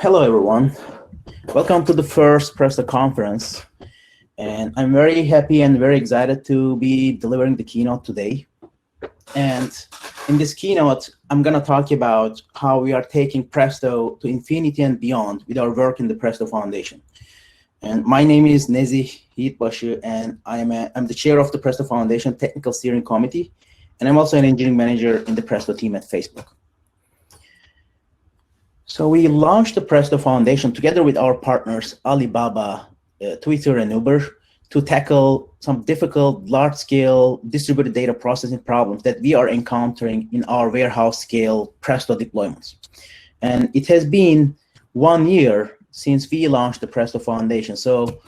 Hello, everyone. Welcome to the first Presto conference. And I'm very happy and very excited to be delivering the keynote today. And in this keynote, I'm going to talk about how we are taking Presto to infinity and beyond with our work in the Presto Foundation. And my name is Nezih, Yigitbasi, and I'm the chair of the Presto Foundation Technical Steering Committee. And I'm also an engineering manager in the Presto team at Facebook. So we launched the Presto Foundation together with our partners, Alibaba, Twitter, and Uber, to tackle some difficult, large-scale distributed data processing problems that we are encountering in our warehouse-scale Presto deployments. And it has been 1 year since we launched the Presto Foundation. So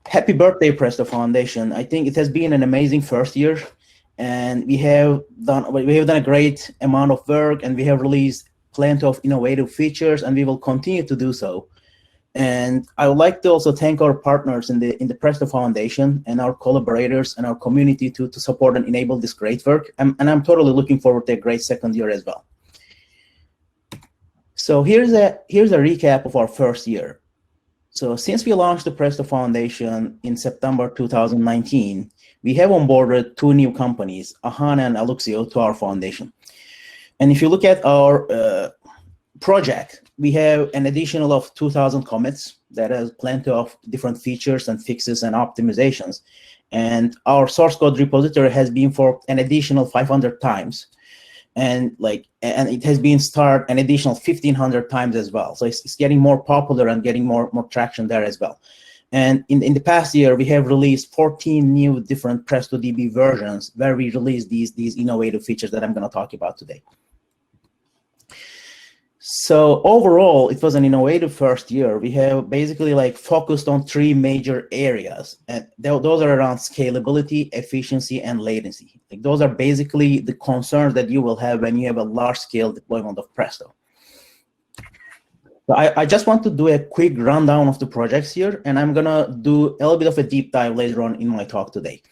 happy birthday, Presto Foundation. I think it has been an amazing first year, and we have done a great amount of work, and we have released plenty of innovative features, and we will continue to do so. And I would like to also thank our partners in the Presto Foundation and our collaborators and our community to support and enable this great work. And I'm totally looking forward to a great second year as well. So here's a recap of our first year. So since we launched the Presto Foundation in September 2019, we have onboarded 2 new companies, Ahana and Aluxio, to our foundation. And if you look at our project, we have an additional of 2,000 commits that has plenty of different features and fixes and optimizations. And our source code repository has been forked an additional 500 times. And it has been started an additional 1,500 times as well. So it's getting more popular and getting more traction there as well. And in the past year, we have released 14 new different PrestoDB versions where we released these innovative features that I'm going to talk about today. So overall, it was an innovative first year. We have basically focused on 3 major areas, and those are around scalability, efficiency, and latency. Those are basically the concerns that you will have when you have a large-scale deployment of Presto. So I just want to do a quick rundown of the projects here, and I'm gonna do a little bit of a deep dive later on in my talk today.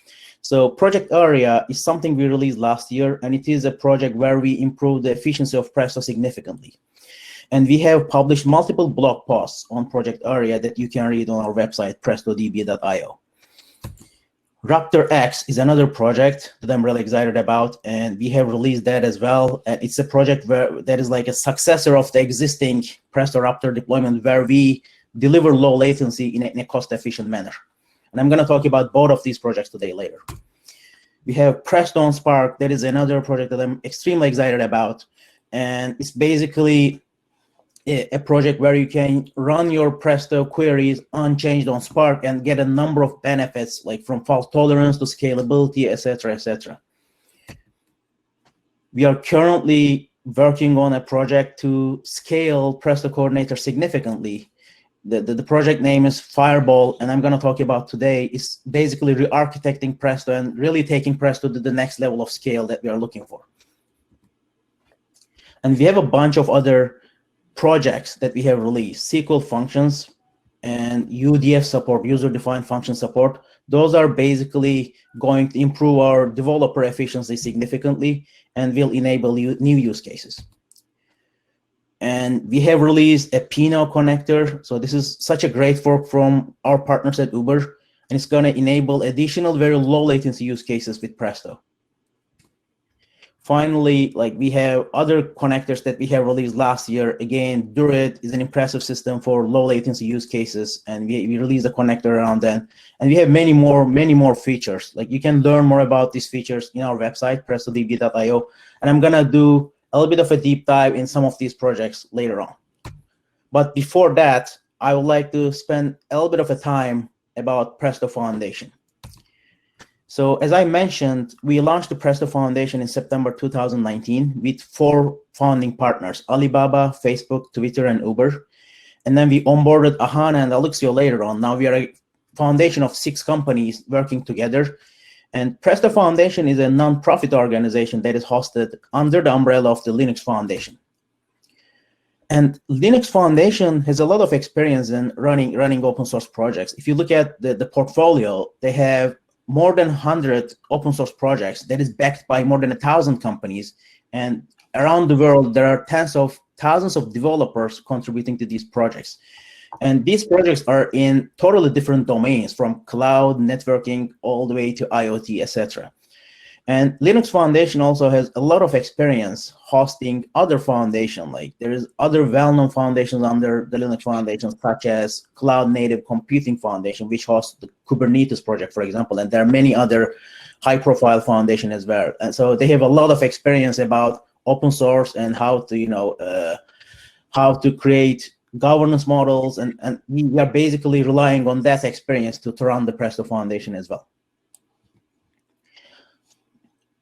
So Project Area is something we released last year, and it is a project where we improved the efficiency of Presto significantly. And we have published multiple blog posts on Project Area that you can read on our website, PrestoDB.io. Raptor X is another project that I'm really excited about, and we have released that as well. And it's a project that is like a successor of the existing Presto Raptor deployment, where we deliver low latency in a cost-efficient manner. And I'm going to talk about both of these projects today later. We have Presto on Spark. That is another project that I'm extremely excited about. And it's basically a project where you can run your Presto queries unchanged on Spark and get a number of benefits, like from fault tolerance to scalability, et cetera, et cetera. We are currently working on a project to scale Presto Coordinator significantly. The project name is Fireball, and I'm going to talk about today is basically re-architecting Presto and really taking Presto to the next level of scale that we are looking for. And we have a bunch of other projects that we have released, SQL functions and UDF support, user-defined function support. Those are basically going to improve our developer efficiency significantly and will enable new use cases. And we have released a Pinot connector. So this is such a great fork from our partners at Uber, and it's going to enable additional very low latency use cases with Presto. Finally, we have other connectors that we have released last year. Again, Durit is an impressive system for low latency use cases, and we released a connector around that. And we have many more features. You can learn more about these features in our website, PrestoDB.io. And I'm gonna do a little bit of a deep dive in some of these projects later on. But before that, I would like to spend a little bit of a time about Presto Foundation. So as I mentioned, we launched the Presto Foundation in September 2019 with 4 founding partners, Alibaba, Facebook, Twitter, and Uber. And then we onboarded Ahana and Aluxio later on. Now we are a foundation of 6 companies working together. And Presto Foundation is a nonprofit organization that is hosted under the umbrella of the Linux Foundation. And Linux Foundation has a lot of experience in running open source projects. If you look at the portfolio, they have more than 100 open source projects that is backed by more than 1,000 companies. And around the world, there are tens of thousands of developers contributing to these projects. And these projects are in totally different domains, from cloud, networking, all the way to IoT, etc. And Linux Foundation also has a lot of experience hosting other foundations. Like there is other well-known foundations under the Linux Foundation, such as Cloud Native Computing Foundation, which hosts the Kubernetes project, for example. And there are many other high-profile foundations as well. And so they have a lot of experience about open source and how to, how to create governance models. And we are basically relying on that experience to run the Presto Foundation as well.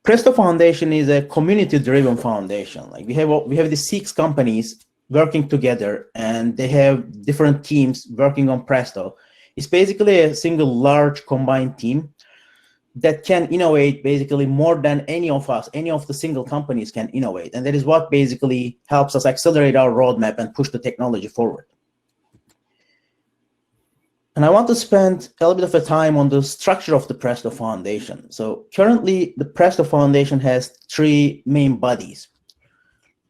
Presto Foundation is a community-driven foundation. Like we have the 6 companies working together, and they have different teams working on Presto. It's basically a single large combined team that can innovate basically more than any of the single companies can innovate. And that is what basically helps us accelerate our roadmap and push the technology forward. And I want to spend a little bit of time on the structure of the Presto Foundation. So currently, the Presto Foundation has 3 main bodies.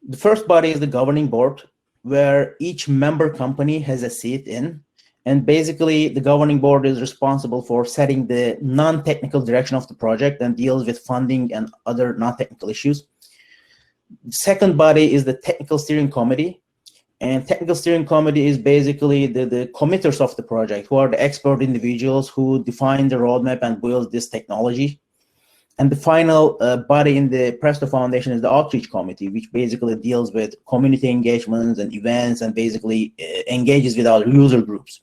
The first body is the governing board, where each member company has a seat in. And basically, the governing board is responsible for setting the non-technical direction of the project and deals with funding and other non-technical issues. The second body is the technical steering committee. And technical steering committee is basically the committers of the project, who are the expert individuals who define the roadmap and build this technology. And the final body in the Presto Foundation is the outreach committee, which basically deals with community engagements and events and basically engages with our user groups.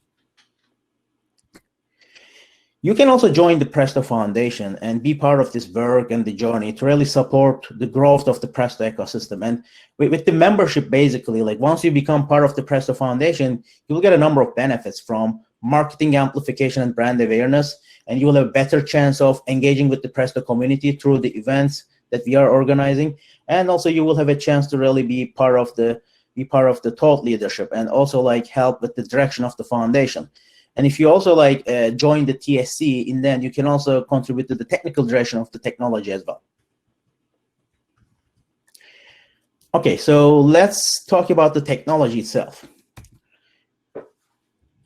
You can also join the Presto Foundation and be part of this work and the journey to really support the growth of the Presto ecosystem. And with the membership, basically, like once you become part of the Presto Foundation, you will get a number of benefits, from marketing amplification and brand awareness, and you will have a better chance of engaging with the Presto community through the events that we are organizing. And also you will have a chance to really be part of the thought leadership and also like help with the direction of the foundation. And if you also like join the TSC, and then you can also contribute to the technical direction of the technology as well. Okay, so let's talk about the technology itself.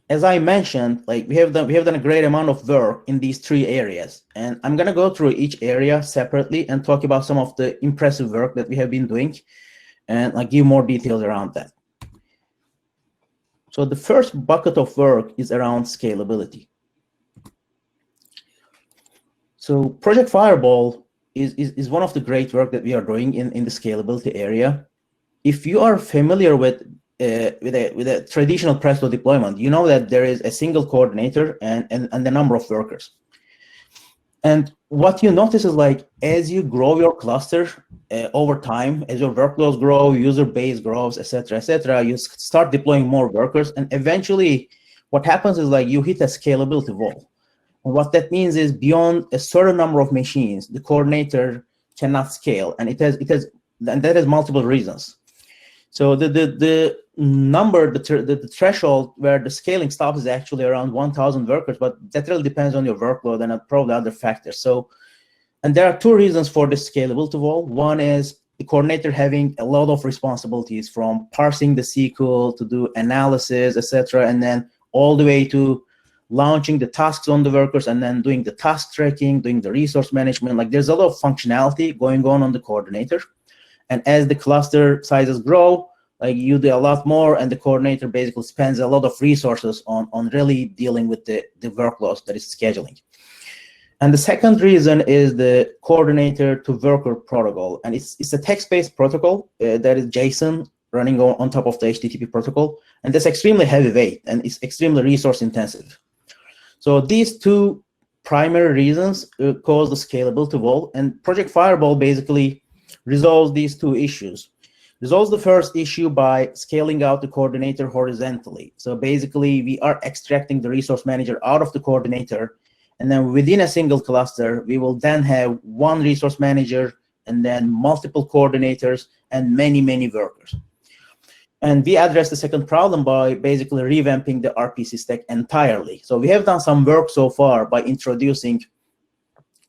As I mentioned, like we have done a great amount of work in these 3 areas, and I'm gonna go through each area separately and talk about some of the impressive work that we have been doing, and like give more details around that. So the first bucket of work is around scalability. So Project Fireball is one of the great work that we are doing in the scalability area. If you are familiar with a traditional Presto deployment, you know that there is a single coordinator and a number of workers. And what you notice is, like, as you grow your cluster over time, as your workloads grow, user base grows, et cetera, you start deploying more workers. And eventually what happens is, like, you hit a scalability wall. And what that means is, beyond a certain number of machines, the coordinator cannot scale. And and that has multiple reasons. So the number, the threshold where the scaling stops is actually around 1,000 workers, but that really depends on your workload and probably other factors. So, and there are 2 reasons for the scalability wall. One is the coordinator having a lot of responsibilities, from parsing the SQL to do analysis, etc., and then all the way to launching the tasks on the workers and then doing the task tracking, doing the resource management. Like, there's a lot of functionality going on the coordinator. And as the cluster sizes grow, like, you do a lot more, and the coordinator basically spends a lot of resources on really dealing with the workloads that is scheduling. And the second reason is the coordinator to worker protocol. And it's a text-based protocol that is JSON running on top of the HTTP protocol. And that's extremely heavyweight, and it's extremely resource intensive. So these 2 primary reasons cause the scalability wall. And Project Fireball basically resolves these 2 issues. Resolves the first issue by scaling out the coordinator horizontally. So basically, we are extracting the resource manager out of the coordinator, and then within a single cluster, we will then have 1 resource manager and then multiple coordinators and many workers. And we address the second problem by basically revamping the RPC stack entirely. So we have done some work so far by introducing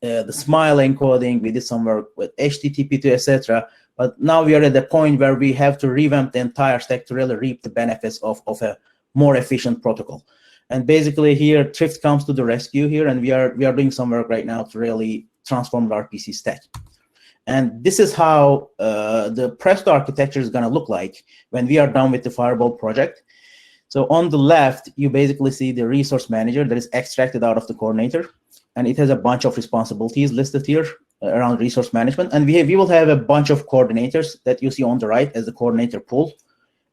the Smile encoding. We did some work with HTTP2, etc. But now we are at the point where we have to revamp the entire stack to really reap the benefits of a more efficient protocol. And basically here, Thrift comes to the rescue here, and we are doing some work right now to really transform the RPC stack. And this is how the Presto architecture is going to look like when we are done with the Fireball project. So on the left, you basically see the resource manager that is extracted out of the coordinator, and it has a bunch of responsibilities listed here around resource management. And we will have a bunch of coordinators that you see on the right as the coordinator pool.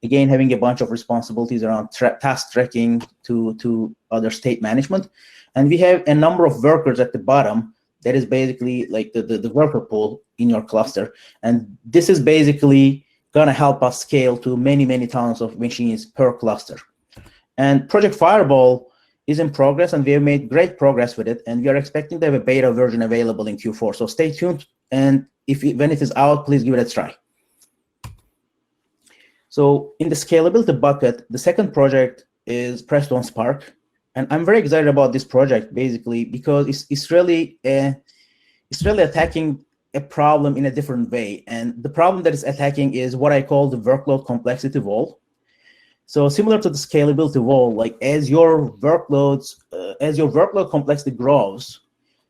Again, having a bunch of responsibilities around task tracking to other state management. And we have a number of workers at the bottom that is basically like the worker pool in your cluster. And this is basically going to help us scale to many, many thousands of machines per cluster. And Project Fireball is in progress, and we have made great progress with it. And we are expecting to have a beta version available in Q4. So stay tuned. And when it is out, please give it a try. So in the scalability bucket, the second project is Presto on Spark. And I'm very excited about this project, basically, because it's really attacking a problem in a different way. And the problem that it's attacking is what I call the workload complexity wall. So similar to the scalability wall, like as your workload complexity grows,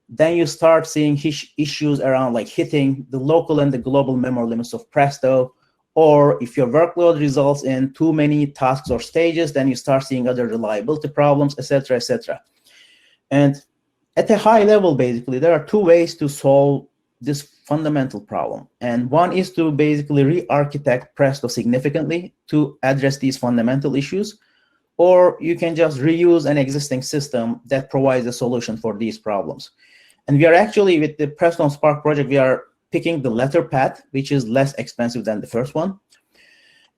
then you start seeing issues around like hitting the local and the global memory limits of Presto. Or if your workload results in too many tasks or stages, then you start seeing other reliability problems, et cetera, et cetera. And at a high level, basically, there are two ways to solve this fundamental problem. And one is to basically re-architect Presto significantly to address these fundamental issues, or you can just reuse an existing system that provides a solution for these problems. And we are actually, with the Presto on Spark project, we are picking the latter path, which is less expensive than the first one.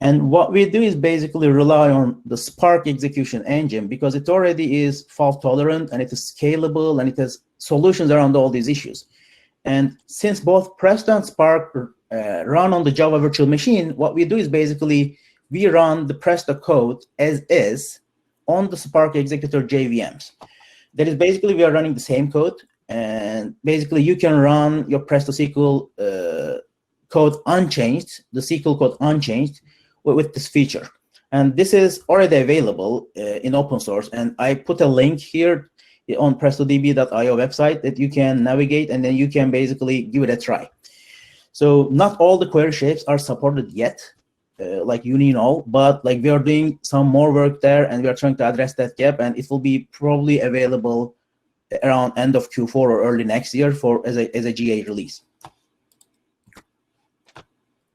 And what we do is basically rely on the Spark execution engine because it already is fault tolerant and it is scalable and it has solutions around all these issues. And since both Presto and Spark run on the Java virtual machine, what we do is basically we run the Presto code as is on the Spark executor JVMs. That is basically we are running the same code. And basically, you can run your Presto SQL code unchanged, the SQL code unchanged with this feature. And this is already available in open source. And I put a link here on PrestoDB.io website that you can navigate, and then you can basically give it a try. So not all the query shapes are supported yet, like you know, but like we are doing some more work there, and we are trying to address that gap, and it will be probably available around end of Q4 or early next year as a GA release.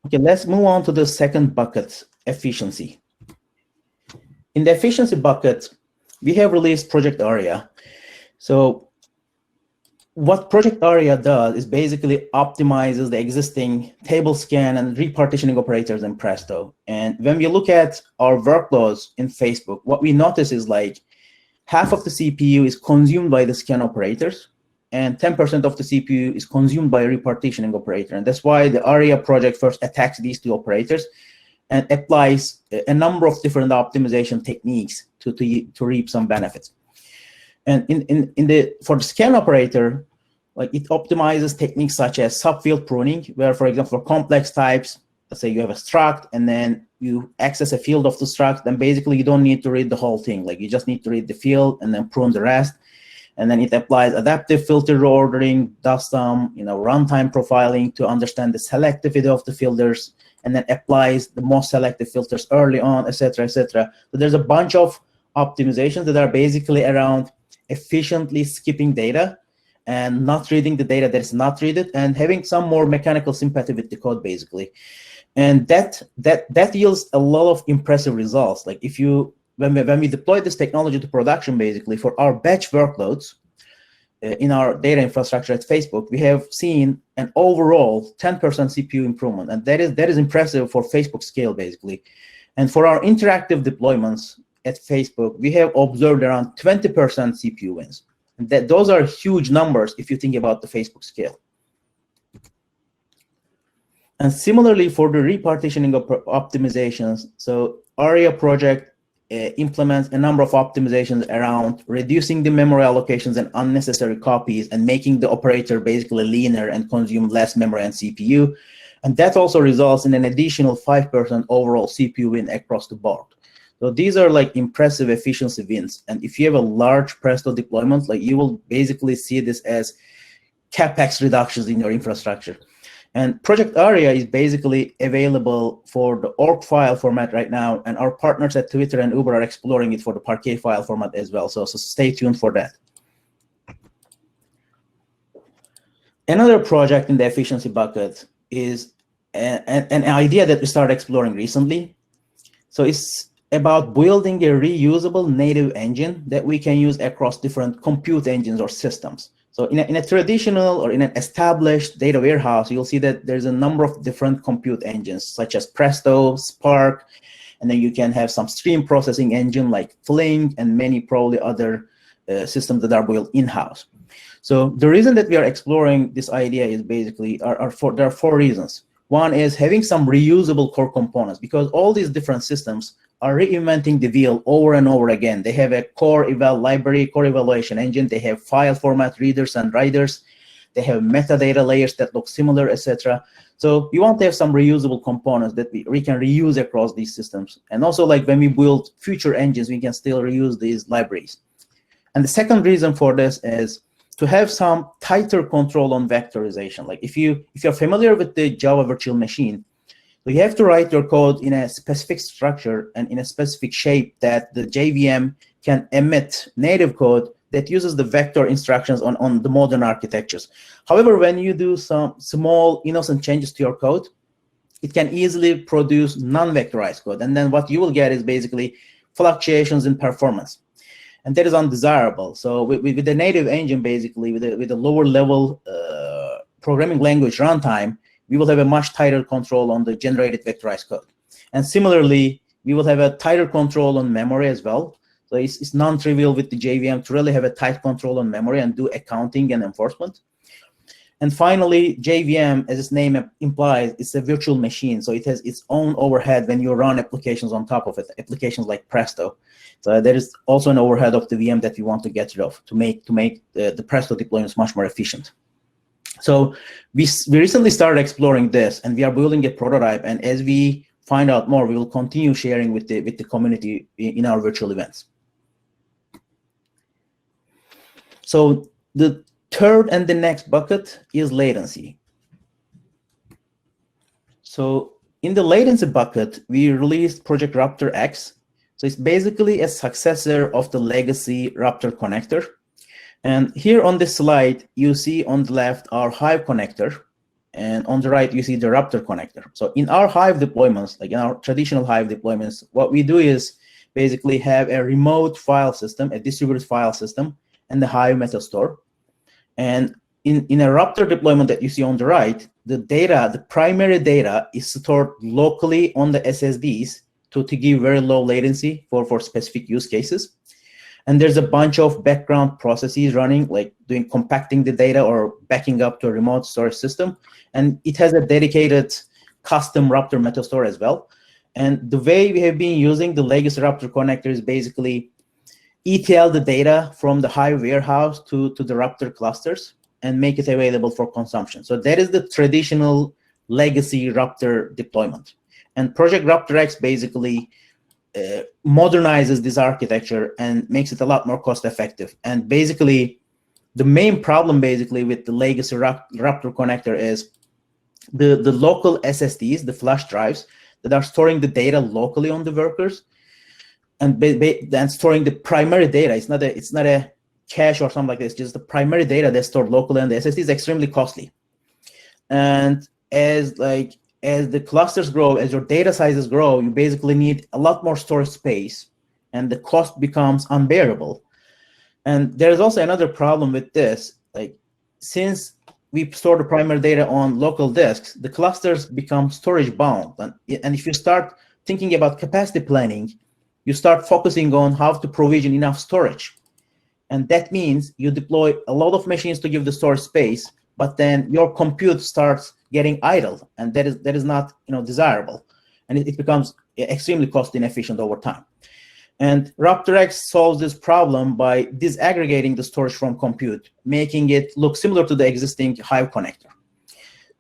Okay, let's move on to the second bucket, efficiency. In the efficiency bucket, we have released Project Aria. So what Project Aria does is basically optimizes the existing table scan and repartitioning operators in Presto. And when we look at our workloads in Facebook, what we notice is like half of the CPU is consumed by the scan operators, and 10% of the CPU is consumed by a repartitioning operator. And that's why the Aria project first attacks these two operators and applies a number of different optimization techniques to reap some benefits. And for the scan operator, like it optimizes techniques such as subfield pruning, where, for example, for complex types, let's say you have a struct and then you access a field of the struct, then basically you don't need to read the whole thing. Like you just need to read the field and then prune the rest. And then it applies adaptive filter ordering, does some runtime profiling to understand the selectivity of the filters, and then applies the most selective filters early on, et cetera, et cetera. So there's a bunch of optimizations that are basically around efficiently skipping data and not reading the data that is not read, and having some more mechanical sympathy with the code, basically. And that yields a lot of impressive results. Like when we deploy this technology to production, basically for our batch workloads in our data infrastructure at Facebook, we have seen an overall 10% CPU improvement, and that is impressive for Facebook scale, basically. And for our interactive deployments at Facebook, we have observed around 20% CPU wins. And those are huge numbers if you think about the Facebook scale. And similarly for the repartitioning of optimizations, so Aria project implements a number of optimizations around reducing the memory allocations and unnecessary copies and making the operator basically leaner and consume less memory and CPU. And that also results in an additional 5% overall CPU win across the board. So these are like impressive efficiency wins. And if you have a large Presto deployment, like you will basically see this as CapEx reductions in your infrastructure. And Project Aria is basically available for the org file format right now, and our partners at Twitter and Uber are exploring it for the Parquet file format as well. So stay tuned for that. Another project in the efficiency bucket is an idea that we started exploring recently. So it's about building a reusable native engine that we can use across different compute engines or systems. So in a traditional or in an established data warehouse, you'll see that there's a number of different compute engines, such as Presto, Spark, and then you can have some stream processing engine like Flink and many probably other systems that are built in-house. So the reason that we are exploring this idea is basically there are four reasons. One is having some reusable core components, because all these different systems are reinventing the wheel over and over again. They have a core eval library, core evaluation engine. They have file format readers and writers. They have metadata layers that look similar, etc. So we want to have some reusable components that we can reuse across these systems. And also, like when we build future engines, we can still reuse these libraries. And the second reason for this is to have some tighter control on vectorization. Like if you're familiar with the Java virtual machine, so you have to write your code in a specific structure and in a specific shape that the JVM can emit native code that uses the vector instructions on the modern architectures. However, when you do some small innocent changes to your code, it can easily produce non-vectorized code. And then what you will get is basically fluctuations in performance. And that is undesirable. So with the native engine, basically, with a lower level programming language runtime, we will have a much tighter control on the generated vectorized code. And similarly, we will have a tighter control on memory as well. So it's non-trivial with the JVM to really have a tight control on memory and do accounting and enforcement. And finally, JVM, as its name implies, it's a virtual machine. So it has its own overhead when you run applications on top of it, applications like Presto. So there is also an overhead of the VM that we want to get rid of to make the Presto deployments much more efficient. So we recently started exploring this, and we are building a prototype. And as we find out more, we will continue sharing with the community in our virtual events. So the third and the next bucket is latency. So in the latency bucket, we released Project Raptor X. So it's basically a successor of the legacy Raptor connector. And here on this slide, you see on the left our Hive connector, and on the right, you see the Raptor connector. So in our Hive deployments, like in our traditional Hive deployments, what we do is basically have a remote file system, a distributed file system, and the Hive meta store. And in a Raptor deployment that you see on the right, the primary data is stored locally on the SSDs to give very low latency for specific use cases. And there's a bunch of background processes running, like compacting the data or backing up to a remote storage system. And it has a dedicated custom Raptor metastore as well. And the way we have been using the legacy Raptor connector is basically ETL the data from the Hive warehouse to the Raptor clusters and make it available for consumption. So that is the traditional legacy Raptor deployment. And Project Raptor X basically modernizes this architecture and makes it a lot more cost effective. And basically, the main problem basically with the legacy Raptor connector is the local SSDs, the flash drives that are storing the data locally on the workers and then storing the primary data. It's not a cache or something like this, just the primary data that's stored locally on the SSD is extremely costly. And as the clusters grow, as your data sizes grow, you basically need a lot more storage space, and the cost becomes unbearable. And there's also another problem with this. Like, since we store the primary data on local disks, the clusters become storage bound. And if you start thinking about capacity planning, you start focusing on how to provision enough storage. And that means you deploy a lot of machines to give the storage space, but then your compute starts getting idle, and that is not desirable, and it becomes extremely cost inefficient over time. And Raptor X solves this problem by disaggregating the storage from compute, making it look similar to the existing Hive connector.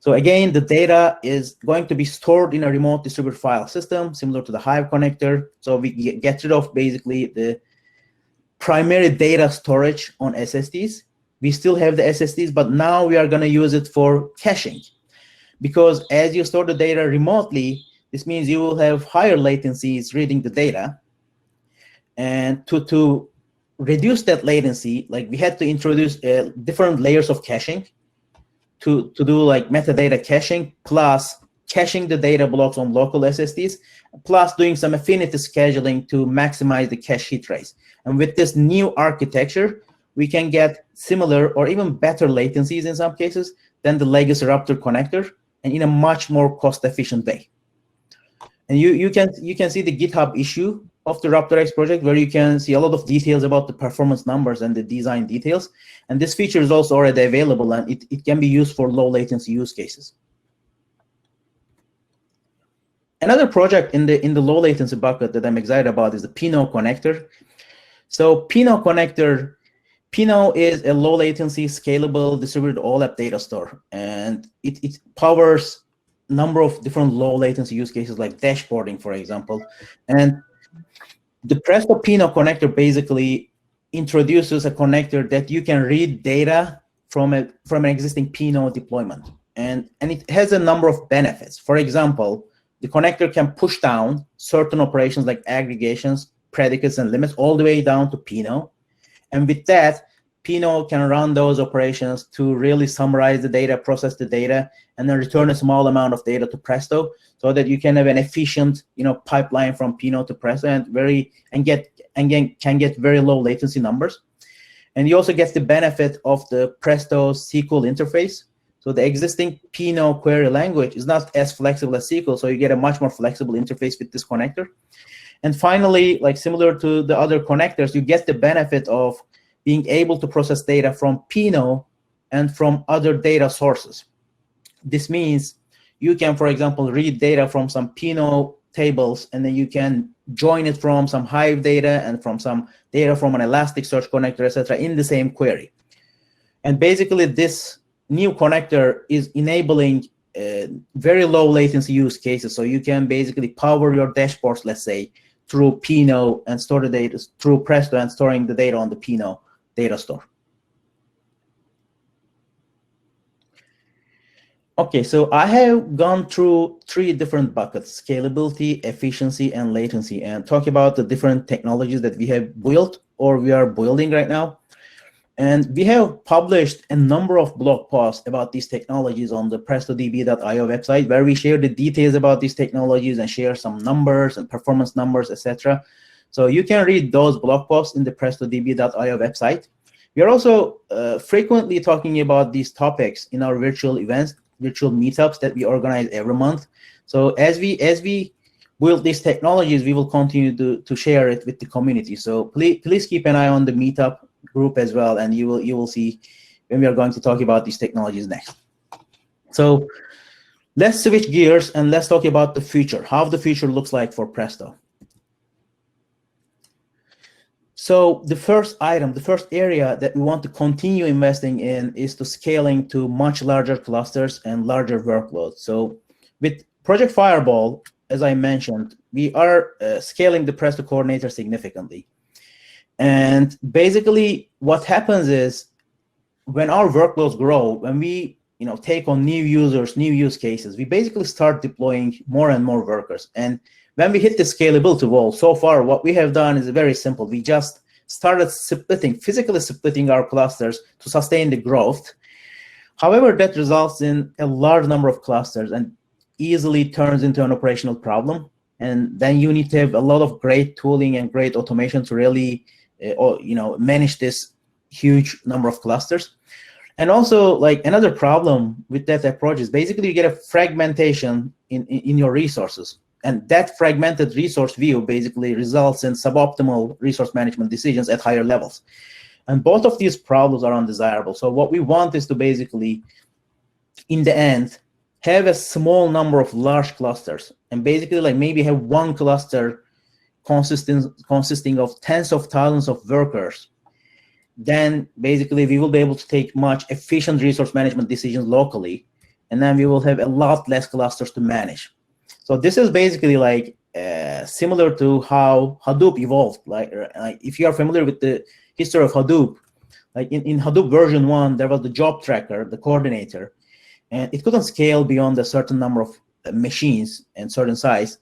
So again, the data is going to be stored in a remote distributed file system, similar to the Hive connector. So we get rid of basically the primary data storage on SSDs. We still have the SSDs, but now we are going to use it for caching. Because as you store the data remotely, this means you will have higher latencies reading the data. And to reduce that latency, like we had to introduce different layers of caching to do like metadata caching, plus caching the data blocks on local SSDs, plus doing some affinity scheduling to maximize the cache hit rates. And with this new architecture, we can get similar or even better latencies in some cases than the legacy Raptor connector, and in a much more cost-efficient way. And you can see the GitHub issue of the Raptor X project, where you can see a lot of details about the performance numbers and the design details. And this feature is also already available, and it can be used for low latency use cases. Another project in the low latency bucket that I'm excited about is the Pinot connector. So Pinot connector, Pinot is a low latency, scalable, distributed OLAP data store, and it powers a number of different low latency use cases like dashboarding, for example. And the Presto Pinot connector basically introduces a connector that you can read data from an existing Pinot deployment, and it has a number of benefits. For example, the connector can push down certain operations like aggregations, predicates, and limits all the way down to Pinot. And with that, Pinot can run those operations to really summarize the data, process the data, and then return a small amount of data to Presto, so that you can have an efficient, pipeline from Pinot to Presto and can get very low latency numbers. And you also get the benefit of the Presto SQL interface. So the existing Pinot query language is not as flexible as SQL, so you get a much more flexible interface with this connector. And finally, like similar to the other connectors, you get the benefit of being able to process data from Pinot and from other data sources. This means you can, for example, read data from some Pinot tables, and then you can join it from some Hive data and from some data from an Elasticsearch connector, etc., in the same query. And basically, this new connector is enabling very low latency use cases. So you can basically power your dashboards, let's say, through Pinot and store the data through Presto and storing the data on the Pinot data store. Okay, so I have gone through 3 different buckets: scalability, efficiency, and latency, and talk about the different technologies that we have built or we are building right now. And we have published a number of blog posts about these technologies on the PrestoDB.io website, where we share the details about these technologies and share some numbers and performance numbers, etc. So you can read those blog posts in the PrestoDB.io website. We are also frequently talking about these topics in our virtual events, virtual meetups that we organize every month. So as we build these technologies, we will continue to share it with the community. So please keep an eye on the meetup group as well, and you will see when we are going to talk about these technologies next. So let's switch gears and let's talk about the future, how the future looks like for Presto. So the first area that we want to continue investing in is to scaling to much larger clusters and larger workloads. So with Project Fireball, as I mentioned, we are scaling the Presto coordinator significantly. And basically what happens is, when our workloads grow, when we take on new users, new use cases, we basically start deploying more and more workers. And when we hit the scalability wall, so far what we have done is very simple. We just started physically splitting our clusters to sustain the growth. However, that results in a large number of clusters and easily turns into an operational problem. And then you need to have a lot of great tooling and great automation to really manage this huge number of clusters. And also, like, another problem with that approach is basically you get a fragmentation in your resources. And that fragmented resource view basically results in suboptimal resource management decisions at higher levels. And both of these problems are undesirable. So what we want is to basically, in the end, have a small number of large clusters, and basically like maybe have one cluster consisting of tens of thousands of workers. Then basically we will be able to take much efficient resource management decisions locally, and then we will have a lot less clusters to manage. So this is basically like similar to how Hadoop evolved. Like if you are familiar with the history of Hadoop, like in Hadoop version 1, there was the job tracker, the coordinator, and it couldn't scale beyond a certain number of machines and certain size.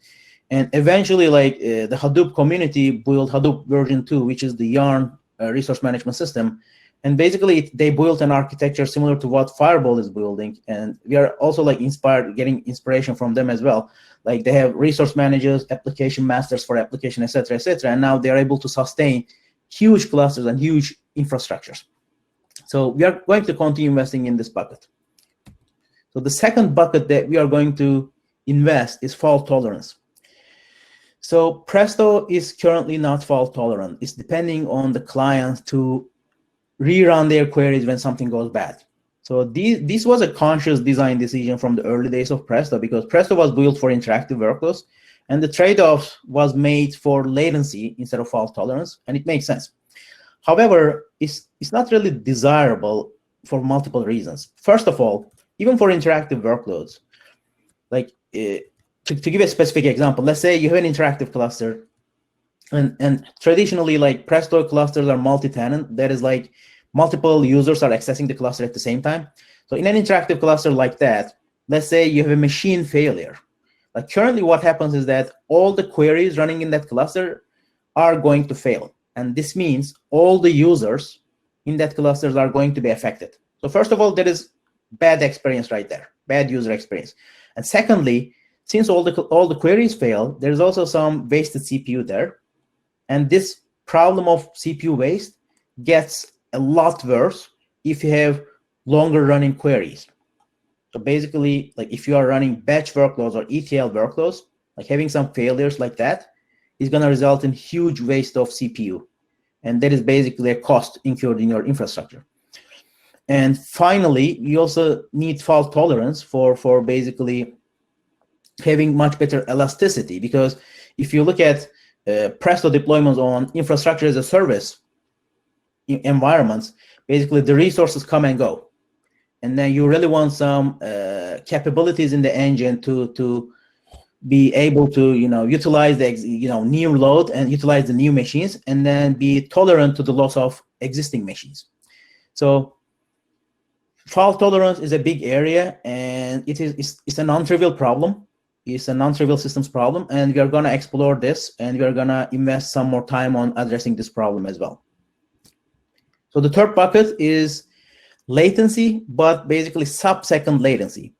And eventually, like the Hadoop community built Hadoop version 2, which is the Yarn resource management system. And basically, they built an architecture similar to what Fireball is building. And we are also like getting inspiration from them as well. Like they have resource managers, application masters for application, et cetera, et cetera. And now they're able to sustain huge clusters and huge infrastructures. So we are going to continue investing in this bucket. So the second bucket that we are going to invest is fault tolerance. So Presto is currently not fault tolerant. It's depending on the client to rerun their queries when something goes bad. So this was a conscious design decision from the early days of Presto, because Presto was built for interactive workloads, and the trade-off was made for latency instead of fault tolerance, and it makes sense. However, it's not really desirable for multiple reasons. First of all, even for interactive workloads, like to give a specific example, let's say you have an interactive cluster, and traditionally, like Presto clusters are multi-tenant. That is like multiple users are accessing the cluster at the same time. So in an interactive cluster like that, let's say you have a machine failure. Like currently what happens is that all the queries running in that cluster are going to fail. And this means all the users in that clusters are going to be affected. So first of all, there is bad experience right there, bad user experience. And secondly, since all the queries fail, there's also some wasted CPU there. And this problem of CPU waste gets a lot worse if you have longer running queries. So basically, like if you are running batch workloads or ETL workloads, like having some failures like that is going to result in huge waste of CPU. And that is basically a cost incurred in your infrastructure. And finally, you also need fault tolerance for basically having much better elasticity, because if you look at Presto deployments on infrastructure as a service environments, basically the resources come and go. And then you really want some capabilities in the engine to be able to utilize the new load and utilize the new machines, and then be tolerant to the loss of existing machines. So fault tolerance is a big area, and it's a non-trivial problem. It's a non-trivial systems problem, and we are going to explore this, and we are going to invest some more time on addressing this problem as well. So the third bucket is latency, but basically sub-second latency.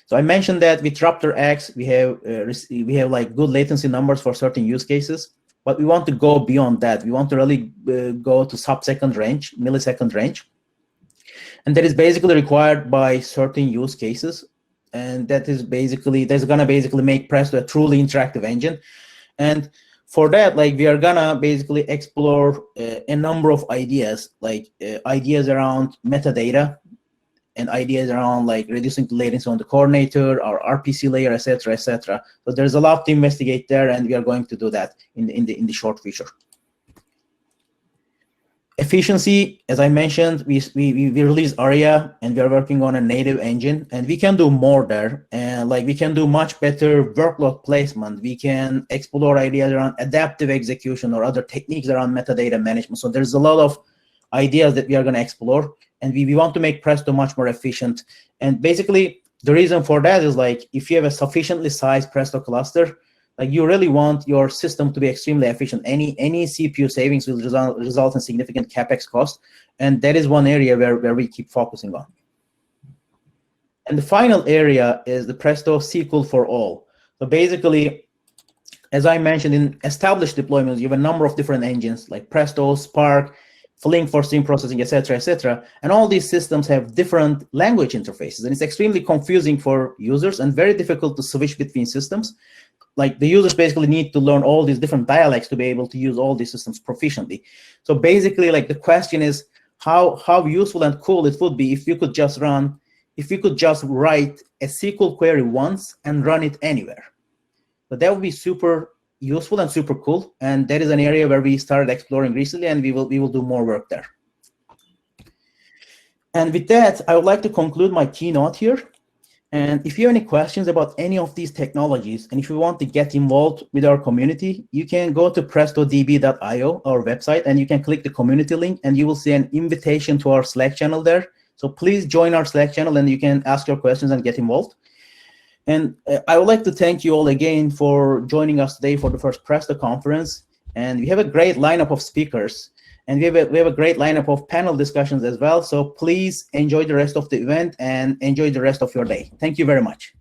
So I mentioned that with Raptor X, we have like good latency numbers for certain use cases, but we want to go beyond that. We want to really go to sub-second range, millisecond range. And that is basically required by certain use cases. And that's gonna basically make Presto a truly interactive engine. And for that, like we are gonna basically explore a number of ideas, like ideas around metadata and ideas around like reducing the latency on the coordinator or RPC layer, et cetera, et cetera. So there's a lot to investigate there, and we are going to do that in the short future. Efficiency, as I mentioned, we released Aria, and we are working on a native engine, and we can do more there. And like we can do much better workload placement. We can explore ideas around adaptive execution or other techniques around metadata management. So there's a lot of ideas that we are going to explore, and we want to make Presto much more efficient. And basically, the reason for that is like if you have a sufficiently sized Presto cluster, like you really want your system to be extremely efficient. Any CPU savings will result in significant CapEx cost, and that is one area where we keep focusing on. And the final area is the Presto SQL for all. So basically, as I mentioned, in established deployments, you have a number of different engines like Presto, Spark, Flink for stream processing, et cetera, and all these systems have different language interfaces, and it's extremely confusing for users and very difficult to switch between systems. Like the users basically need to learn all these different dialects to be able to use all these systems proficiently. So basically, like the question is how useful and cool it would be if you could just write a SQL query once and run it anywhere. But that would be super useful and super cool, and that is an area where we started exploring recently, and we will do more work there. And with that, I would like to conclude my keynote here. And if you have any questions about any of these technologies, and if you want to get involved with our community, you can go to prestodb.io, our website, and you can click the community link, and you will see an invitation to our Slack channel there. So please join our Slack channel, and you can ask your questions and get involved. And I would like to thank you all again for joining us today for the first Presto conference. And we have a great lineup of speakers. And we have a great lineup of panel discussions as well. So please enjoy the rest of the event and enjoy the rest of your day. Thank you very much.